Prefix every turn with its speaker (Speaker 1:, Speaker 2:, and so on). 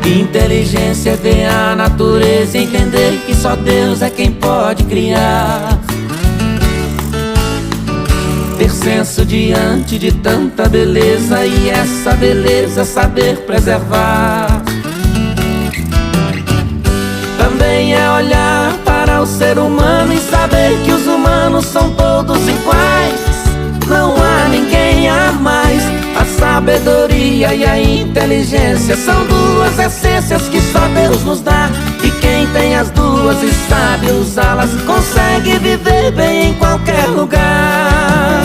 Speaker 1: Inteligência é ver a natureza e entender que só Deus é quem pode criar. Ter senso diante de tanta beleza e essa beleza saber preservar. Também é olhar para o ser humano e saber que os humanos são todos iguais. Não há ninguém a mais. A sabedoria e a inteligência são duas essências que só Deus nos dá. E quem tem as duas e sabe usá-las consegue viver bem em qualquer lugar.